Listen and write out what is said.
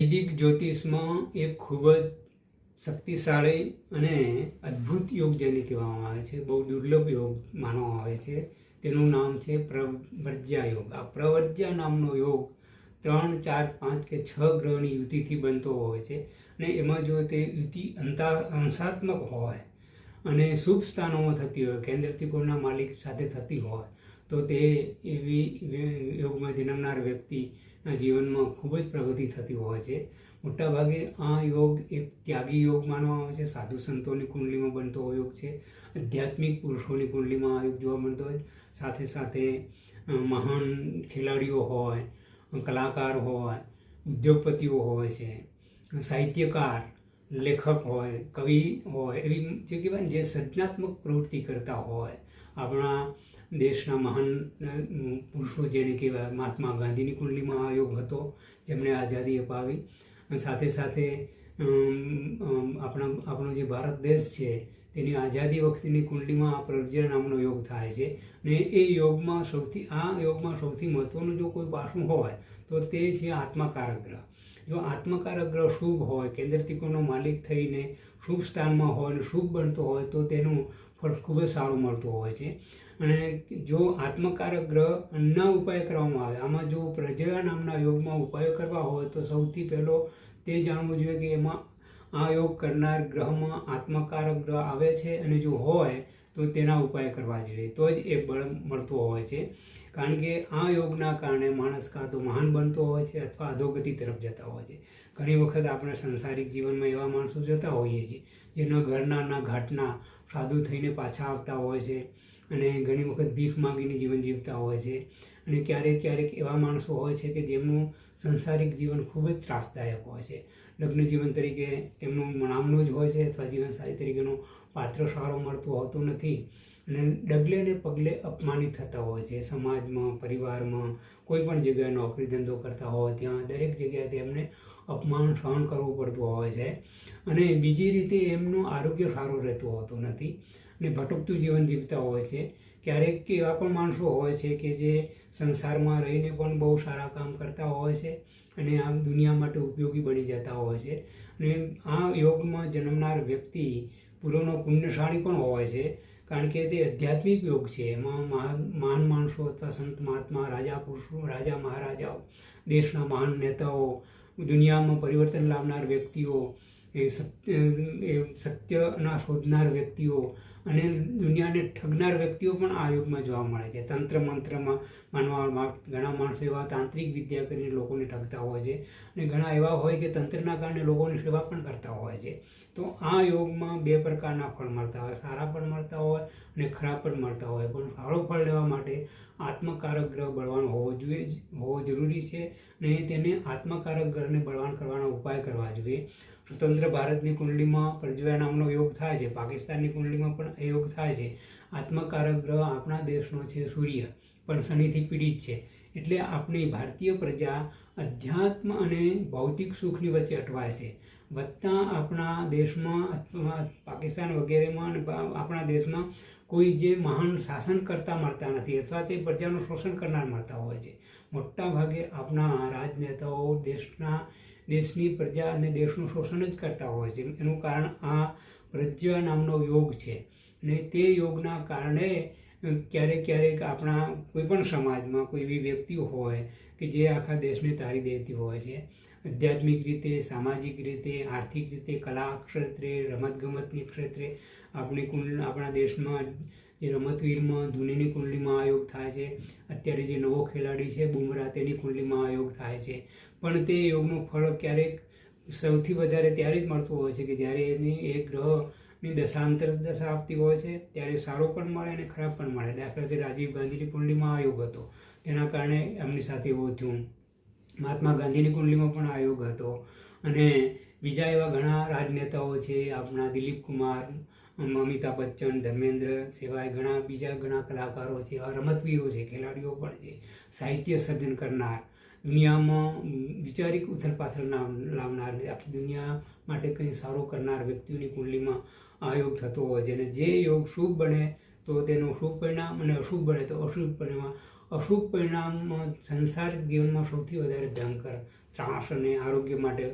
વૈદિક જ્યોતિષમાં એક ખૂબ જ શક્તિશાળી અને અદ્ભુત યોગ જેને કહેવામાં આવે છે, બહુ દુર્લભ યોગ માનવામાં આવે છે. તેનું નામ છે પ્રવ્રજ્યા યોગ. આ પ્રવ્રજ્યા નામનો યોગ 3, 4, 5 કે 6 ગ્રહની યુતિથી બનતો હોય છે અને એમાં જો તે યુતિ અંશાત્મક હોય અને શુભ સ્થાનોમાં થતી હોય, કેન્દ્ર ત્રિકોણના માલિક સાથે થતી હોય તો તે એવી યોગમાં જન્મનાર વ્યક્તિના જીવનમાં ખૂબ જ પ્રગતિ થતી હોય છે. મોટાભાગે આ યોગ એક ત્યાગી યોગ માનવામાં આવે છે. સાધુ સંતોની કુંડલીમાં બનતો યોગ છે. આધ્યાત્મિક પુરુષોની કુંડલીમાં આ યોગ જોવા મળતો હોય. સાથે સાથે મહાન ખેલાડીઓ હોય, કલાકાર હોય, ઉદ્યોગપતિઓ હોય છે, સાહિત્યકાર, લેખક હોય, કવિ હોય, એવી જે કહેવાય ને જે સર્જનાત્મક પ્રવૃત્તિ કરતા હોય. આપણા દેશના મહાન પુરુષો જેને કહેવાય, મહાત્મા ગાંધીની કુંડલીમાં આ યોગ હતો, જેમણે આઝાદી અપાવી. સાથે સાથે આપણો જે ભારત દેશ છે તેની આઝાદી વખતેની કુંડલીમાં આ પ્રવ્રજ્યા નામનો યોગ થાય છે. અને એ યોગમાં સૌથી મહત્ત્વનું જો કોઈ પાસું હોય તો તે છે આત્મકારક ગ્રહ. જો આત્મકારક ગ્રહ શુભ હોય, કેન્દ્ર ત્રિકોણનો માલિક થઈને શુભ સ્થાનમાં હોય અને શુભ બનતો હોય તો તેનું ફળ ખૂબ જ સારું મળતું હોય છે. અને જો આત્મકારક ગ્રહના ઉપાય કરવામાં આવે, આમાં જો પ્રવ્રજ્યા નામના યોગમાં ઉપાયો કરવા હોય તો સૌથી પહેલો તે જાણવું જોઈએ કે એમાં આ યોગ કરનાર ગ્રહમાં આત્મકારક ગ્રહ આવે છે અને જો હોય તો તેના ઉપાય કરવા જોઈએ, તો જ એ બળ મળતો હોય છે. કારણ કે આ યોગના કારણે માણસ કાં તો મહાન બનતો હોય છે અથવા અધોગતિ તરફ જતા હોય છે. ઘણી વખત આપણે સંસારિક જીવનમાં એવા માણસો જતા હોઈએ છીએ જેના ઘરના ના ઘાટના સાધુ થઈને પાછા આવતા હોય છે અને ઘણી વખત ભીખ માગીને જીવન જીવતા હોય છે. અને ક્યારેક એવા માણસો હોય છે કે જેમનું સંસારિક જીવન ખૂબ જ ત્રાસદાયક હોય છે. લગ્ન જીવન તરીકે તેમનું નામનું જ હોય છે અથવા જીવનસાથી તરીકેનો પાત્ર સારો મળતો હોતો નથી અને ડગલે ને પગલે અપમાનિત થતા હોય છે. સમાજમાં, પરિવારમાં, કોઈ પણ જગ્યાએ નોકરી ધંધો કરતા હોય ત્યાં દરેક જગ્યાએ તેમને અપમાન સહન કરવું પડતું હોય છે. અને બીજી રીતે એમનું આરોગ્ય સારું રહેતું હોતું નથી અને ભટકતું જીવન જીવતા હોય છે. ક્યારેક એવા પણ માણસો હોય છે કે જે સંસારમાં રહીને પણ બહુ સારા કામ કરતા હોય છે અને આ દુનિયા માટે ઉપયોગી બની જતા હોય છે. અને આ યોગમાં જન્મનાર વ્યક્તિ પૂરોનો પુણ્યશાળી પણ હોય છે, કારણ કે તે આધ્યાત્મિક યોગ છે. એમાં મહાન માણસો અથવા સંત મહાત્મા, રાજા પુરુષો, રાજા મહારાજાઓ, દેશના મહાન નેતાઓ, દુનિયામાં પરિવર્તન લાવનાર વ્યક્તિઓ, સત્યના શોધનાર વ્યક્તિઓ અને દુનિયાને ઠગનાર વ્યક્તિઓ પણ આ યુગમાં જોવા મળે છે. તંત્ર મંત્રમાં માનવામાં ઘણા માણસો એવા તાંત્રિક વિદ્યા કરીને લોકોને ઠગતા હોય છે અને ઘણા એવા હોય કે તંત્રના કારણે લોકોની સેવા પણ કરતા હોય છે. તો આ યોગમાં 2 પ્રકારના ફળ મળતા હોય, સારા પણ મળતા હોય અને ખરાબ પણ મળતા હોય. પણ સારો ફળ લેવા માટે આત્મકારક ગ્રહ બળવાન હોવો જરૂરી છે અને તેને આત્મકારક ગ્રહને બળવાન કરવાના ઉપાય કરવા જોઈએ. સ્વતંત્ર ભારતની કુંડલીમાં પ્રવ્રજ્યા નામનો યોગ થાય છે, પાકિસ્તાનની કુંડલીમાં પણ એ યોગ થાય છે. આત્મકારક ગ્રહ આપણા દેશનો છે સૂર્ય, પણ શનિથી પીડિત છે. એટલે આપણી ભારતીય પ્રજા અધ્યાત્મ અને ભૌતિક સુખની વચ્ચે અટવાય છે. વત્તા આપણા દેશમાં અથવા પાકિસ્તાન વગેરેમાં આપણા દેશમાં કોઈ જે મહાન શાસન કરતા મળતા નથી અથવા તે પ્રજાનું શોષણ કરનાર મળતા હોય છે. મોટા ભાગે આપણા રાજનેતાઓ દેશની પ્રજા અને દેશનું શોષણ જ કરતા હોય છે. એનું કારણ આ પ્રવ્રજ્યા નામનો યોગ છે. અને તે યોગના કારણે ક્યારેક આપણા કોઈ પણ સમાજમાં કોઈ એવી વ્યક્તિઓ હોય કે જે આખા દેશને તારી દેતી હોય છે. આધ્યાત્મિક રીતે, સામાજિક રીતે, આર્થિક રીતે, કલા ક્ષેત્રે, રમતગમતની ક્ષેત્રે આપણા દેશમાં જે રમતવીરમાં ધોનીની કુંડલીમાં આ યોગ થાય છે. અત્યારે જે નવો ખેલાડી છે બુમરાહ, તેની કુંડલીમાં આ યોગ થાય છે. પણ તે યોગનું ફળ ક્યારેક સૌથી વધારે ત્યારે જ મળતું હોય છે કે જ્યારે એની એક ગ્રહની દશાંતર દશા આપતી હોય છે ત્યારે સારો પણ મળે અને ખરાબ પણ મળે. દાખલા તરીકે રાજીવ ગાંધીની કુંડલીમાં આ યોગ હતો, તેના કારણે એમની સાથે એવું થયું. મહાત્મા ગાંધીની કુંડલીમાં પણ આ યોગ હતો. અને બીજા એવા ઘણા રાજનેતાઓ છે, આપણા દિલીપ કુમાર, અમિતાભ બચ્ચન, ધર્મેન્દ્ર સિવાય બીજા ઘણા કલાકારો છે, એવા રમતવીરો છે, ખેલાડીઓ પણ છે, સાહિત્ય સર્જન કરનાર, દુનિયામાં વિચારિક ઉથલપાથલ લાવનાર, આખી દુનિયા માટે કંઈ સારું કરનાર વ્યક્તિઓની કુંડલીમાં આ યોગ થતો હોય છે. અને જે યોગ શુભ બને તો તેનું શુભ પરિણામ અને અશુભ બને તો અશુભ પરિણામ. અશુભ પરિણામમાં સંસારિક જીવનમાં સૌથી વધારે ભયંકર શ્વાસ અને આરોગ્ય માટે